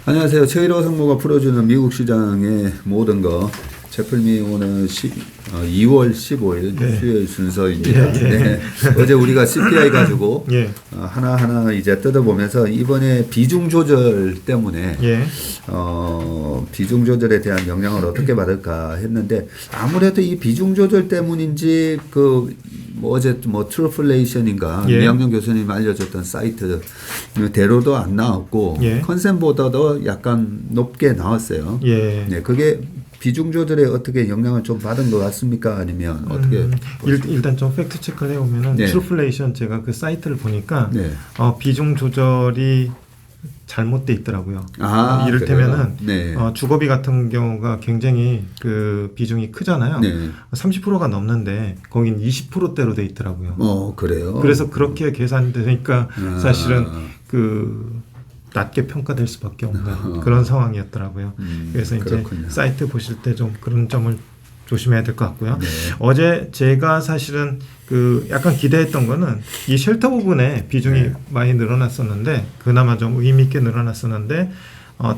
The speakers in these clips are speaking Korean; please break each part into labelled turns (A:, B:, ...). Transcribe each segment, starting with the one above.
A: 안녕하세요. 최일호 상무가 풀어주는 미국 시장의 모든 거. 제플미 오늘 2월 15일
B: 네.
A: 수요일 순서입니다.
B: 예, 예.
A: 네. 어제 우리가 CPI 가지고
B: 예.
A: 하나하나 이제 뜯어보면서 이번에 비중 조절 때문에
B: 예.
A: 비중 조절에 대한 영향을 어떻게 받을까 했는데 아무래도 이 비중 조절 때문인지 어제 트루플레이션인가
B: 예.
A: 이학년 교수님 알려줬던 사이트 대로도 안 나왔고
B: 예.
A: 컨센보다도 약간 높게 나왔어요.
B: 예.
A: 네, 그게 비중 조절에 어떻게 영향을 좀 받은 것 같습니까? 아니면 어떻게?
B: 일단 좀 팩트 체크를 해보면은
A: 네.
B: 트루플레이션 제가 그 사이트를 보니까
A: 네.
B: 비중 조절이 잘못돼 있더라고요.
A: 아,
B: 이를테면은
A: 네.
B: 주거비 같은 경우가 굉장히 그 비중이 크잖아요.
A: 네.
B: 30%가 넘는데 거긴 20%대로 돼 있더라고요.
A: 그래요.
B: 그래서 그렇게 계산되니까 사실은 낮게 평가될 수밖에 없는 그런 상황이었더라고요. 그래서 이제
A: 그렇군요.
B: 사이트 보실 때 좀 그런 점을 조심해야 될 것 같고요.
A: 네.
B: 어제 제가 사실은 약간 기대했던 거는 이 쉘터 부분에 비중이
A: 네.
B: 많이 늘어났었는데 그나마 좀 의미 있게 늘어났었는데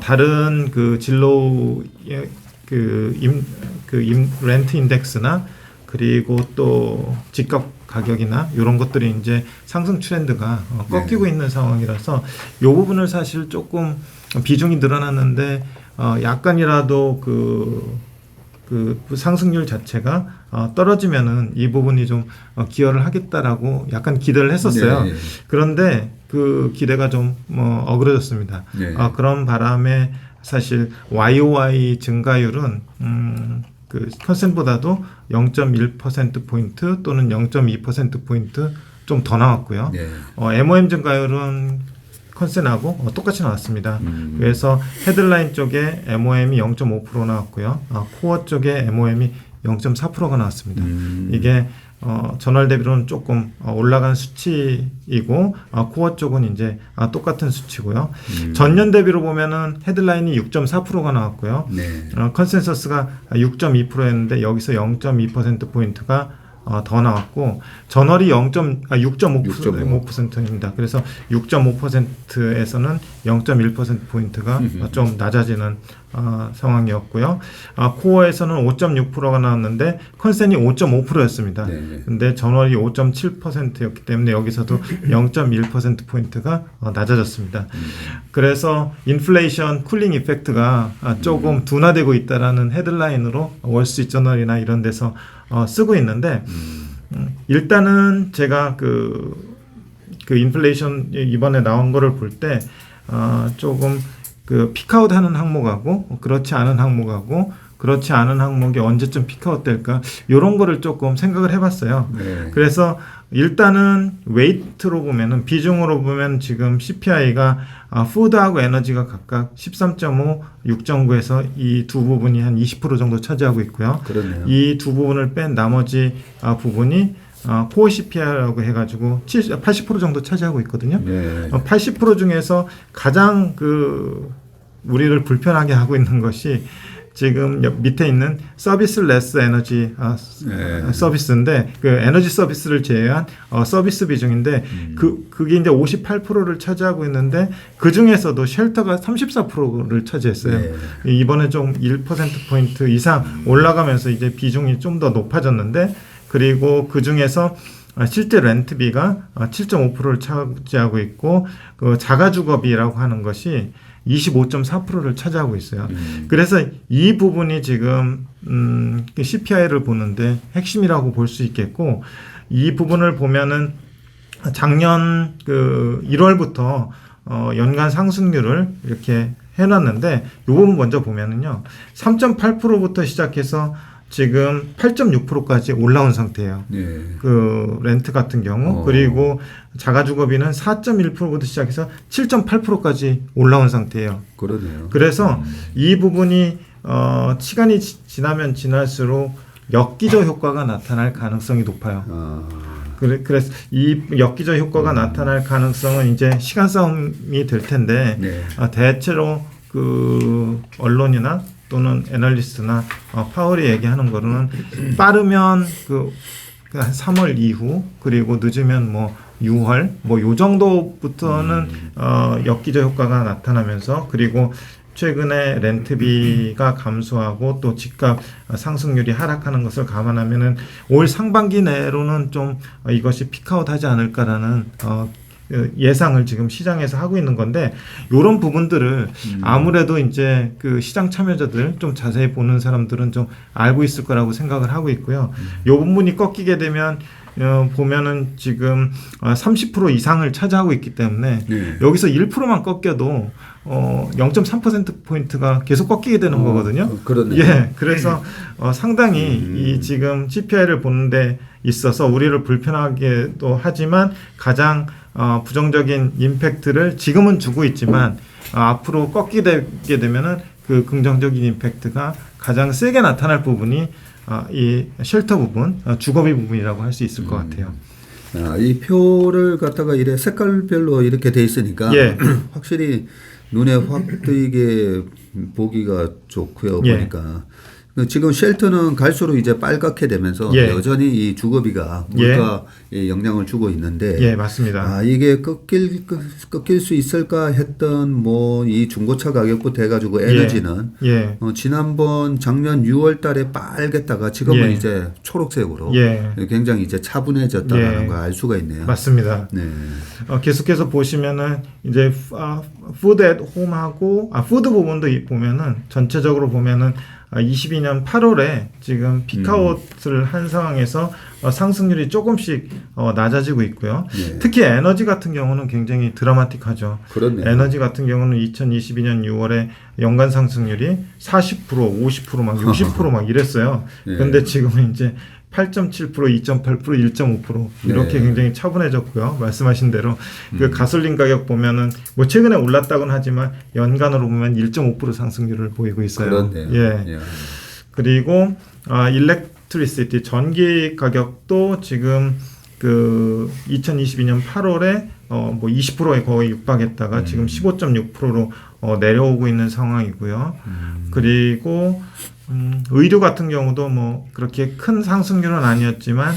B: 다른 진로 렌트 인덱스나 그리고 또 집값 가격이나 이런 것들이 이제 상승 트렌드가 꺾이고 있는 상황이라서 이 부분을 사실 조금 비중이 늘어났는데 약간이라도 상승률 자체가 떨어지면은 이 부분이 좀 기여를 하겠다라고 약간 기대를 했었어요.
A: 네.
B: 그런데 그 기대가 좀 어그러졌습니다.
A: 네.
B: 그런 바람에 사실 YOY 증가율은 컨센보다도 0.1%포인트 또는 0.2%포인트 좀 더 나왔고요.
A: 네.
B: MOM 증가율은 컨센하고 똑같이 나왔습니다. 그래서 헤드라인 쪽에 MOM이 0.5% 나왔고요. 코어 쪽에 MOM이 0.4%가 나왔습니다. 이게 전월 대비로는 조금 올라간 수치이고 코어 쪽은 이제 똑같은 수치고요. 전년 대비로 보면은 헤드라인이 6.4%가 나왔고요.
A: 네.
B: 컨센서스가 6.2%였는데 여기서 0.2%포인트가 더 나왔고 전월이 6.5%입니다. 그래서 6.5%에서는 0.1%포인트가 좀 낮아지는 상황이었고요. 코어에서는 5.6%가 나왔는데 컨센이 5.5%였습니다. 근데 전월이 5.7%였기 때문에 여기서도 0.1%포인트가 낮아졌습니다. 그래서 인플레이션 쿨링 이펙트가 조금 둔화되고 있다라는 헤드라인으로 월스트리트저널이나 이런 데서 쓰고 있는데 일단은 제가 그 인플레이션 이번에 나온 거를 볼 때 조금 피크아웃 하는 항목하고 그렇지 않은 항목이 언제쯤 피크아웃 될까 이런 거를 조금 생각을 해봤어요.
A: 네.
B: 그래서 일단은 웨이트로 보면은 비중으로 보면 지금 CPI가 푸드하고 에너지가 각각 13.5, 6.9에서 이 두 부분이 한 20% 정도 차지하고 있고요.
A: 그렇네요.
B: 이 두 부분을 뺀 나머지 부분이 코어 CPI라고 해가지고 80% 정도 차지하고 있거든요.
A: 네.
B: 80% 중에서 가장 우리를 불편하게 하고 있는 것이 지금 밑에 있는 서비스 레스 에너지 서비스인데 에너지 서비스를 제외한 서비스 비중인데 그게 이제 58%를 차지하고 있는데 그 중에서도 쉘터가 34%를 차지했어요.
A: 네.
B: 이번에 좀 1%포인트 이상 올라가면서 이제 비중이 좀 더 높아졌는데 그리고 그 중에서 실제 렌트비가 7.5%를 차지하고 있고 자가주거비라고 하는 것이 25.4%를 차지하고 있어요. 그래서 이 부분이 지금 CPI를 보는데 핵심이라고 볼 수 있겠고 이 부분을 보면은 작년 1월부터 연간 상승률을 이렇게 해놨는데 이 부분 먼저 보면은요 3.8%부터 시작해서 지금 8.6%까지 올라온 상태예요.
A: 네.
B: 렌트 같은 경우 그리고 자가주거비는 4.1%부터 시작해서 7.8%까지 올라온 상태예요.
A: 그러네요.
B: 그래서 이 부분이 시간이 지나면 지날수록 역기저 효과가 나타날 가능성이 높아요. 그래서 이 역기저 효과가 나타날 가능성은 이제 시간 싸움이 될 텐데
A: 네.
B: 대체로 언론이나 또는 애널리스트나 파월이 얘기하는 거는 빠르면 한 3월 이후 그리고 늦으면 뭐 6월 뭐 요 정도부터는 엽기적 효과가 나타나면서 그리고 최근에 렌트비가 감소하고 또 집값 상승률이 하락하는 것을 감안하면은 올 상반기 내로는 좀 이것이 피크아웃하지 않을까라는 예상을 지금 시장에서 하고 있는 건데 이런 부분들을 아무래도 이제 그 시장 참여자들 좀 자세히 보는 사람들은 좀 알고 있을 거라고 생각을 하고 있고요. 이 부분이 꺾이게 되면 보면은 지금 30% 이상을 차지하고 있기 때문에
A: 네.
B: 여기서 1%만 꺾여도 0.3%포인트가 계속 꺾이게 되는 거거든요.
A: 그렇네요.
B: 예, 그래서 상당히 이 지금 CPI를 보는데 있어서 우리를 불편하게도 하지만 가장 부정적인 임팩트를 지금은 주고 있지만 앞으로 꺾이게 되면은 그 긍정적인 임팩트가 가장 세게 나타날 부분이 이 쉘터 부분, 주거비 부분이라고 할 수 있을 것 같아요.
A: 이 표를 갖다가 이래 색깔별로 이렇게 돼 있으니까
B: 예.
A: 확실히 눈에 확 띄게 보기가 좋고요.
B: 예.
A: 보니까 지금 쉘터는 갈수록 이제 빨갛게 되면서
B: 예.
A: 여전히 이 주거비가 물가에 영향을 주고 있는데
B: 예, 맞습니다.
A: 이게 꺾일 수 있을까 했던 뭐 이 중고차 가격부터 해가지고 에너지는
B: 예.
A: 지난번 작년 6월 달에 빨갰다가 지금은
B: 예.
A: 이제 초록색으로
B: 예.
A: 굉장히 이제 차분해졌다는
B: 예.
A: 걸 알 수가 있네요.
B: 맞습니다.
A: 네.
B: 계속해서 보시면은 이제 푸드 앳 홈하고 푸드 부분도 보면은 전체적으로 보면은 22년 8월에 지금 피크아웃을 한 상황에서 상승률이 조금씩 낮아지고 있고요.
A: 네.
B: 특히 에너지 같은 경우는 굉장히 드라마틱하죠.
A: 그렇네요.
B: 에너지 같은 경우는 2022년 6월에 연간 상승률이 40%, 50%, 막 60% 막 이랬어요.
A: 네.
B: 근데 지금은 이제 8.7%, 2.8%, 1.5% 이렇게
A: 네.
B: 굉장히 차분해졌고요. 말씀하신 대로 그 가솔린 가격 보면은 뭐 최근에 올랐다고는 하지만 연간으로 보면 1.5% 상승률을 보이고 있어요.
A: 그렇네요.
B: 예.
A: 예.
B: 그리고 일렉트리시티 전기 가격도 지금 그 2022년 8월에 뭐 20%에 거의 육박했다가 지금 15.6%로 내려오고 있는 상황이고요. 그리고 의류 같은 경우도 뭐 그렇게 큰 상승률은 아니었지만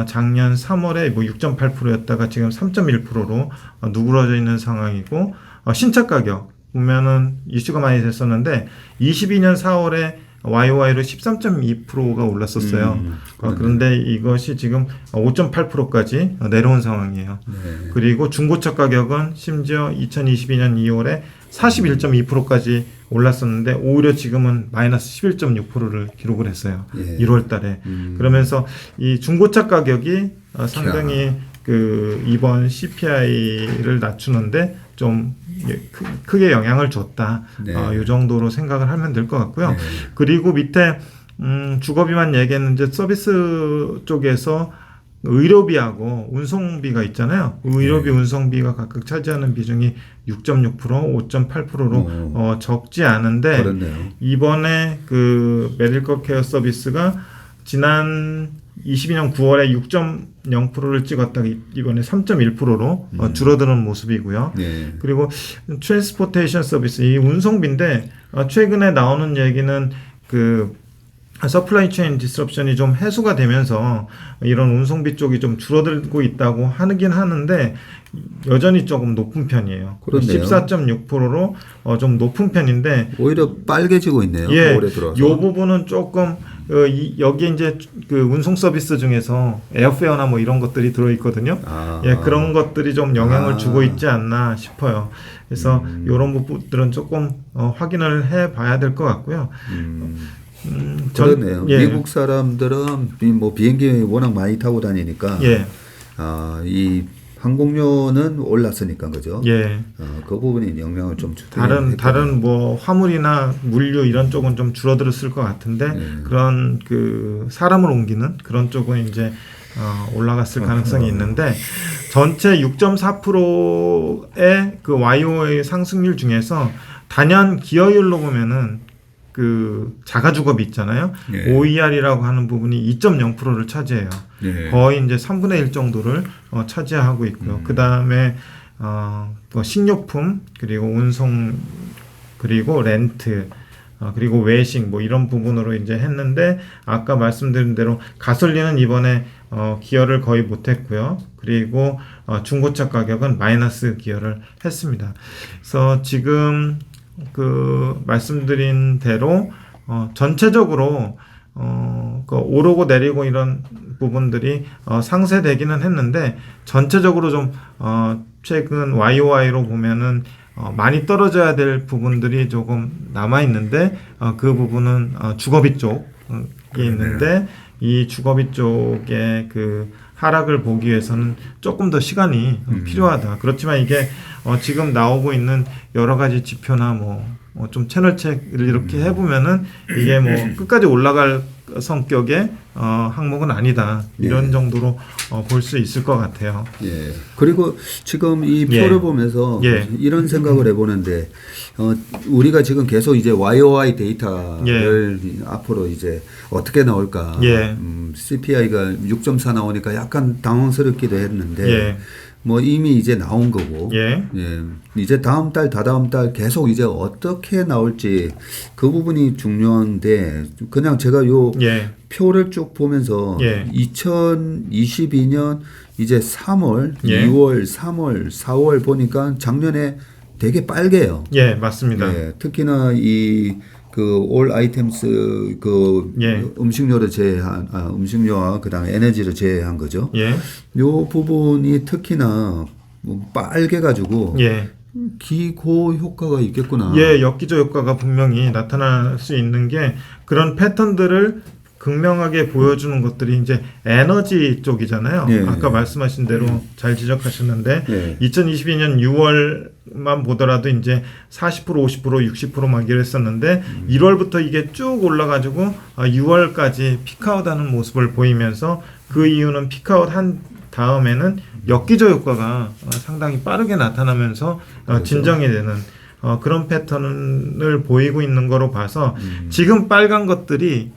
B: 작년 3월에 뭐 6.8%였다가 지금 3.1%로 누그러져 있는 상황이고 신차 가격 보면은 이슈가 많이 됐었는데 22년 4월에 YOY로 13.2%가 올랐었어요. 그런데 이것이 지금 5.8%까지 내려온 상황이에요.
A: 네.
B: 그리고 중고차 가격은 심지어 2022년 2월에 41.2%까지 올랐었는데 오히려 지금은 마이너스 11.6%를 기록을 했어요.
A: 예.
B: 1월 달에. 그러면서 이 중고차 가격이 상당히 그 이번 CPI를 낮추는데 좀 크게 영향을 줬다.
A: 네.
B: 이 정도로 생각을 하면 될 것 같고요.
A: 네.
B: 그리고 밑에 주거비만 얘기했는데 서비스 쪽에서 의료비하고 운송비가 있잖아요. 의료비, 운송비가 각각 차지하는 비중이 6.6%, 5.8%로 적지 않은데
A: 그렇네요.
B: 이번에 그 메디컬 케어 서비스가 지난 22년 9월에 6.0%를 찍었다가 이번에 3.1%로 줄어드는 모습이고요.
A: 네.
B: 그리고 트랜스포테이션 서비스, 이 운송비인데 최근에 나오는 얘기는 그 서플라이 체인 디스럽션이 좀 해소가 되면서 이런 운송비 쪽이 좀 줄어들고 있다고 하긴 하는데 여전히 조금 높은 편이에요.
A: 그렇네요.
B: 14.6%로 좀 높은 편인데
A: 오히려 빨개지고 있네요.
B: 예,
A: 올해 들어서.
B: 이 부분은 조금 여기에 이제 그 운송 서비스 중에서 에어페어나 뭐 이런 것들이 들어 있거든요. 예, 그런 것들이 좀 영향을 주고 있지 않나 싶어요. 그래서 이런 부분들은 조금 확인을 해봐야 될 것 같고요.
A: 그렇네요.
B: 예.
A: 미국 사람들은 뭐 비행기 워낙 많이 타고 다니니까
B: 예,
A: 이 항공료는 올랐으니까 그죠?
B: 예.
A: 그 부분이 영향을 좀 주긴
B: 다른 뭐 화물이나 물류 이런 쪽은 좀 줄어들었을 것 같은데 그런 그 사람을 옮기는 그런 쪽은 이제 올라갔을 가능성이 있는데 전체 6.4%의 그 YO의 상승률 중에서 단연 기여율로 보면은 그 자가주거비 있잖아요.
A: 네.
B: OER이라고 하는 부분이 2.0%를 차지해요.
A: 네.
B: 거의 이제 3분의 1 정도를 차지하고 있고요. 그 다음에 뭐 식료품 그리고 운송 그리고 렌트 그리고 외식 뭐 이런 부분으로 이제 했는데 아까 말씀드린 대로 가솔린은 이번에 기여를 거의 못했고요. 그리고 중고차 가격은 마이너스 기여를 했습니다. 그래서 지금 그 말씀드린 대로 전체적으로 그 오르고 내리고 이런 부분들이 상쇄되기는 했는데 전체적으로 좀 최근 YOY로 보면은 많이 떨어져야 될 부분들이 조금 남아 있는데 그 부분은 주거비 쪽이 있는데 이 주거비 쪽에 그 하락을 보기 위해서는 조금 더 시간이 필요하다. 그렇지만 이게 지금 나오고 있는 여러 가지 지표나 좀 채널책을 이렇게 해보면은 이게 끝까지 올라갈 성격의 항목은 아니다. 이런 정도로 볼 수 있을 것 같아요.
A: 예. 그리고 지금 이 표를 보면서 이런 생각을 해보는데 우리가 지금 계속 이제 YOY 데이터를 앞으로 이제 어떻게 나올까? CPI가 6.4 나오니까 약간 당황스럽기도 했는데. 이미 이제 나온 거고, 이제 다음 달, 다다음 달 계속 이제 어떻게 나올지 그 부분이 중요한데, 그냥 제가 요 표를 쭉 보면서 2022년 이제 3월, 2월, 3월, 4월 보니까 작년에 되게 빨개요.
B: 맞습니다.
A: 특히나 올 아이템스 음식료를 제외한 음식료와 그다음에 에너지를 제외한 거죠. 요 부분이 특히나 빨개 가지고 기고 효과가 있겠구나.
B: 역기조 효과가 분명히 나타날 수 있는 게 그런 패턴들을 극명하게 보여주는 것들이 이제 에너지 쪽이잖아요. 아까 말씀하신 대로 잘 지적하셨는데 2022년 6월만 보더라도 이제 40%, 50%, 60% 막 이랬었는데 1월부터 이게 쭉 올라가지고 6월까지 피크아웃하는 모습을 보이면서 그 이유는 피크아웃 한 다음에는 역기조 효과가 상당히 빠르게 나타나면서 진정이 되는 그런 패턴을 보이고 있는 거로 봐서 지금 빨간 것들이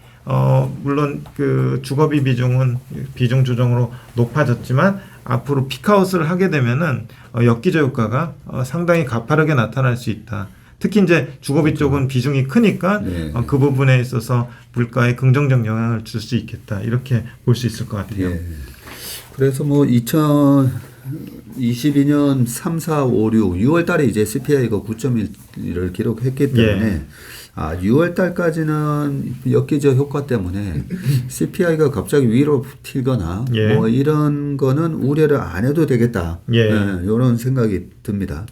B: 물론 그 주거비 비중은 비중 조정으로 높아졌지만 앞으로 피크아웃을 하게 되면은 역기조 효과가 상당히 가파르게 나타날 수 있다. 특히 이제 주거비 쪽은 비중이 크니까 그 부분에 있어서 물가에 긍정적 영향을 줄 수 있겠다. 이렇게 볼 수 있을 것 같아요.
A: 그래서 2022년 3, 4, 5, 6, 6월 달에 이제 CPI가 9.1을 기록했기 때문에 6월 달까지는 역기저 효과 때문에 CPI가 갑자기 위로 튀거나 이런 거는 우려를 안 해도 되겠다. 이런 생각이 듭니다.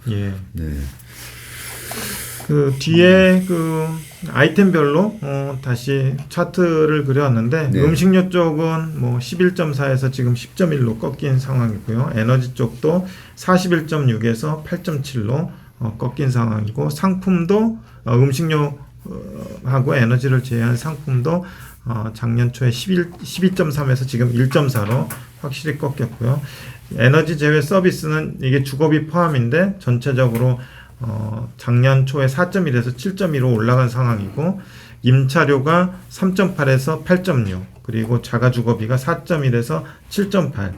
B: 그 뒤에 그 아이템별로 다시 차트를 그려왔는데 음식료 쪽은 11.4에서 지금 10.1로 꺾인 상황이고요. 에너지 쪽도 41.6에서 8.7로 꺾인 상황이고 상품도 음식료 하고 에너지를 제외한 상품도 작년 초에 12.3에서 지금 1.4로 확실히 꺾였고요. 에너지 제외 서비스는 이게 주거비 포함인데 전체적으로 작년 초에 4.1에서 7.2로 올라간 상황이고 임차료가 3.8에서 8.6 그리고 자가주거비가 4.1에서 7.8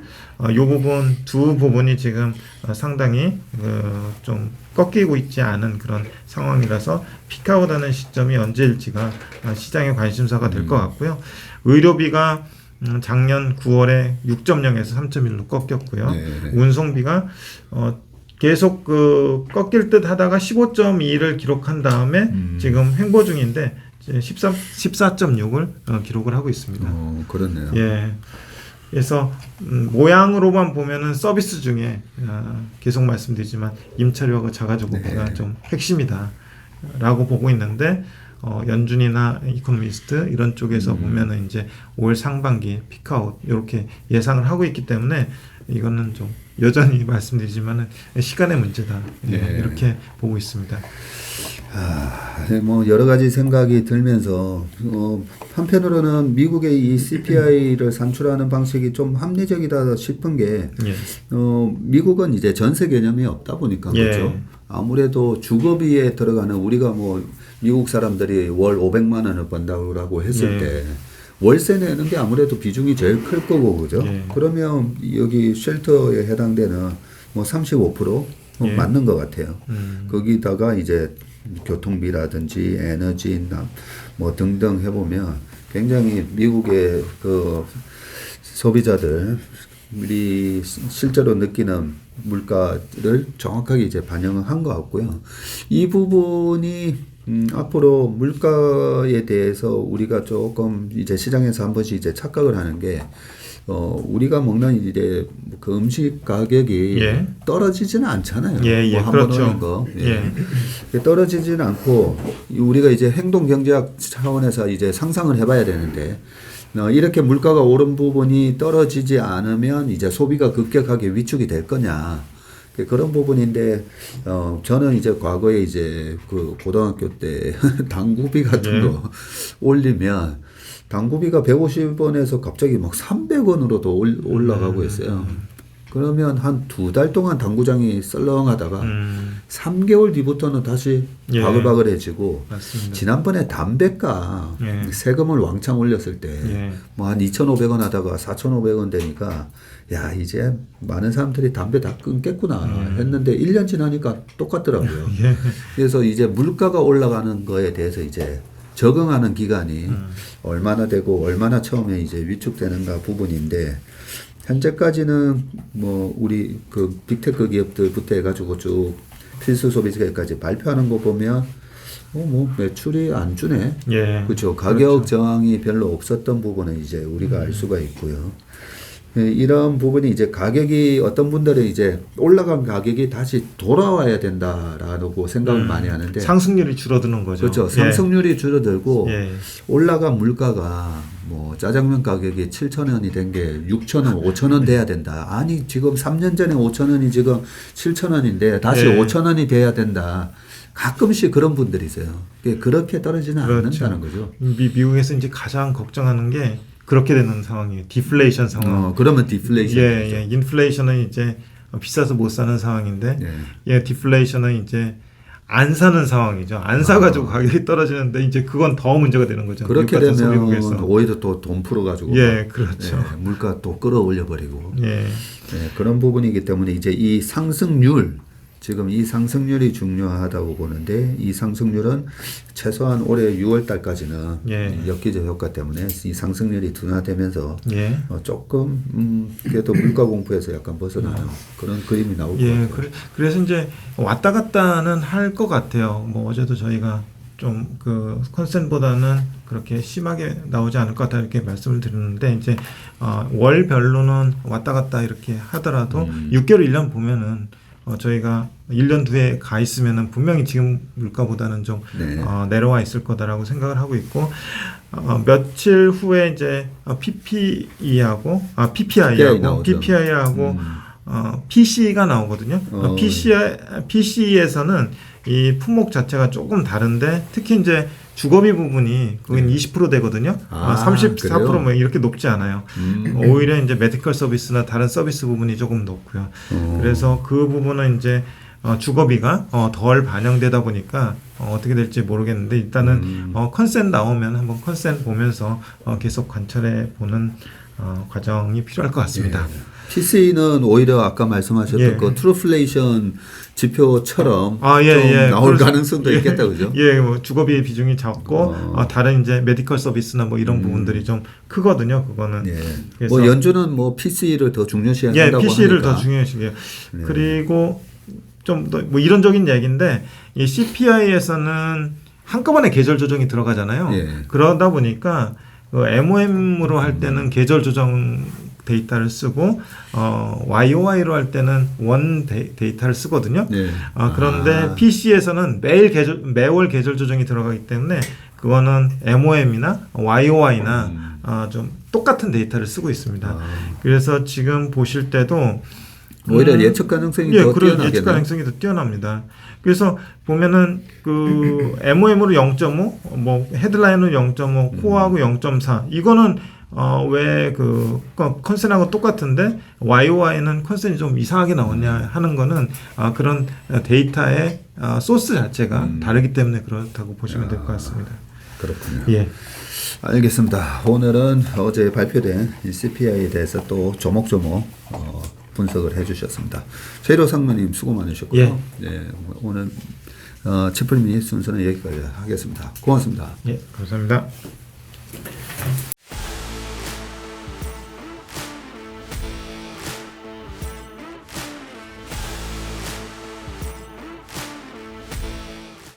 B: 이 부분 두 부분이 지금 상당히 좀 꺾이고 있지 않은 그런 상황이라서 피크아웃하는 시점이 언제일지가 시장의 관심사가 될 것 같고요. 의료비가 작년 9월에 6.0에서 3.1로 꺾였고요. 운송비가 계속 꺾일 듯 하다가 15.2를 기록한 다음에 지금 횡보 중인데 14.6을 기록을 하고 있습니다.
A: 그렇네요.
B: 그래서 모양으로만 보면은 서비스 중에 계속 말씀드리지만 임차료하고 자가주거비가 좀 핵심이다라고 보고 있는데 연준이나 이코노미스트 이런 쪽에서 보면은 이제 올 상반기 피크아웃 이렇게 예상을 하고 있기 때문에 이거는 좀 여전히 말씀드리지만은 시간의 문제다 이렇게 보고 있습니다.
A: 여러 가지 생각이 들면서 한편으로는 미국의 이 CPI를 산출하는 방식이 좀 합리적이다 싶은 게 미국은 이제 전세 개념이 없다 보니까 그렇죠. 아무래도 주거비에 들어가는 우리가 미국 사람들이 월 500만 원을 번다고 했을 때 월세 내는 게 아무래도 비중이 제일 클 거고 그죠. 그러면 여기 쉘터에 해당되는 35% 맞는 것 같아요. 거기다가 이제 교통비라든지 에너지나 등등 해보면 굉장히 미국의 그 소비자들이 실제로 느끼는 물가를 정확하게 이제 반영을 한 것 같고요. 이 부분이 앞으로 물가에 대해서 우리가 조금 이제 시장에서 한 번씩 이제 착각을 하는 게 우리가 먹는 이제 그 음식 가격이
B: 예.
A: 떨어지지는 않잖아요.
B: 예, 예,
A: 뭐
B: 그렇죠.
A: 먹는 거.
B: 예.
A: 떨어지지는 않고 우리가 이제 행동 경제학 차원에서 이제 상상을 해봐야 되는데 이렇게 물가가 오른 부분이 떨어지지 않으면 이제 소비가 급격하게 위축이 될 거냐. 그런 부분인데 저는 이제 과거에 이제 그 고등학교 때 당구비 같은 거 올리면 당구비가 150원에서 갑자기 막 300원으로도 올라가고 있어요. 그러면 한 2달 동안 당구장이 썰렁하다가 3개월 뒤부터는 다시
B: 예.
A: 바글바글해지고
B: 맞습니다.
A: 지난번에 담배가
B: 예.
A: 세금을 왕창 올렸을 때
B: 예.
A: 뭐 한 2,500원 하다가 4,500원 되니까 야 이제 많은 사람들이 담배 다 끊겠구나 했는데 1년 지나니까 똑같더라고요.
B: 예.
A: 그래서 이제 물가가 올라가는 거에 대해서 이제 적응하는 기간이 얼마나 되고 얼마나 처음에 이제 위축되는가 부분인데 현재까지는 뭐 우리 그 빅테크 기업들부터 해가지고 쭉 필수 소비재까지 발표하는 거 보면 뭐 매출이 안 주네.
B: 예.
A: 그렇죠. 가격 저항이 별로 없었던 부분은 이제 우리가 알 수가 있고요. 이런 부분이 이제 가격이 어떤 분들은 이제 올라간 가격이 다시 돌아와야 된다라고 생각을 많이 하는데
B: 상승률이 줄어드는 거죠.
A: 그렇죠. 상승률이 줄어들고
B: 예.
A: 올라간 물가가 뭐 짜장면 가격이 7,000원이 된 게 6,000원, 5,000원 돼야 된다. 아니 지금 3년 전에 5,000원이 지금 7,000원인데 다시
B: 예.
A: 5,000원이 돼야 된다. 가끔씩 그런 분들이세요. 그렇게 떨어지는
B: 그렇죠.
A: 않는다는 거죠.
B: 미국에서 이제 가장 걱정하는 게 그렇게 되는 상황이에요. 디플레이션 상황.
A: 그러면 디플레이션.
B: 예. 인플레이션은 이제 비싸서 못 사는 상황인데, 디플레이션은 이제 안 사는 상황이죠. 안 사가지고 가격이 떨어지는데 이제 그건 더 문제가 되는 거죠.
A: 그렇게
B: 미국 같은
A: 되면
B: 소비국에서.
A: 오히려 또 돈 풀어가지고.
B: 예, 그렇죠.
A: 물가 또 끌어올려 버리고.
B: 예.
A: 그런 부분이기 때문에 이제 이 상승률. 지금 이 상승률이 중요하다고 보는데 이 상승률은 최소한 올해 6월 달까지는 엽기적 효과 때문에 이 상승률이 둔화되면서 조금 그래도 물가 공포에서 약간 벗어나는 그런 그림이 나올 것 같아요.
B: 그래서 이제 왔다 갔다는 할 것 같아요. 뭐 어제도 저희가 좀 그 컨센보다는 그렇게 심하게 나오지 않을 것 같다 이렇게 말씀을 드렸는데 이제 월별로는 왔다 갔다 이렇게 하더라도 6개월 1년 보면은 저희가 1년 뒤에 가 있으면은 분명히 지금 물가보다는 좀 내려와 있을 거다라고 생각을 하고 있고 며칠 후에 이제 PPI하고 PC가 나오거든요. PC에서는 이 품목 자체가 조금 다른데 특히 이제 주거비 부분이 그건 20% 되거든요. 34% 뭐 이렇게 높지 않아요. 오히려 이제 메디컬 서비스나 다른 서비스 부분이 조금 높고요. 그래서 그 부분은 이제 주거비가 덜 반영되다 보니까 어떻게 될지 모르겠는데 일단은 컨센 나오면 한번 컨센 보면서 계속 관찰해 보는 과정이 필요할 것 같습니다.
A: PC는 오히려 아까 말씀하셨던 그 트루플레이션 지표처럼 좀 나올
B: 그렇죠.
A: 가능성도 있겠다, 그죠?
B: 뭐 주거비의 비중이 적고 다른 이제 메디컬 서비스나 뭐 이런 부분들이 좀 크거든요. 그거는.
A: 그래서 뭐 연준은 뭐 PC를 더 중요시 한다고
B: PC를
A: 하니까.
B: 더 중요시해요. 그리고 좀 더 뭐 이론적인 얘기인데 이 CPI에서는 한꺼번에 계절 조정이 들어가잖아요. 그러다 보니까 그 MOM으로 할 때는 계절 조정 데이터를 쓰고 YOY로 할 때는 원 데이터를 쓰거든요. 그런데 PC에서는 매월 계절 조정이 들어가기 때문에 그거는 MOM이나 YOY나 좀 똑같은 데이터를 쓰고 있습니다. 그래서 지금 보실 때도
A: 오히려 예측 가능성이 더 뛰어나겠네요.
B: 예측 가능성이 더 뛰어납니다. 그래서 보면은 그 MOM으로 0.5, 뭐 헤드라인으로 0.5, 코어하고 0.4 이거는 왜 그 컨센하고 똑같은데 YOY는 컨센이 좀 이상하게 나오냐 하는 거는 그런 데이터의 소스 자체가 다르기 때문에 그렇다고 보시면 될 것 같습니다.
A: 그렇군요. 알겠습니다. 오늘은 어제 발표된 CPI에 대해서 또 조목조목 분석을 해주셨습니다. 최일호 상무님 수고 많으셨고요. 오늘 치프리미 순서는 여기까지 하겠습니다. 고맙습니다.
B: 감사합니다.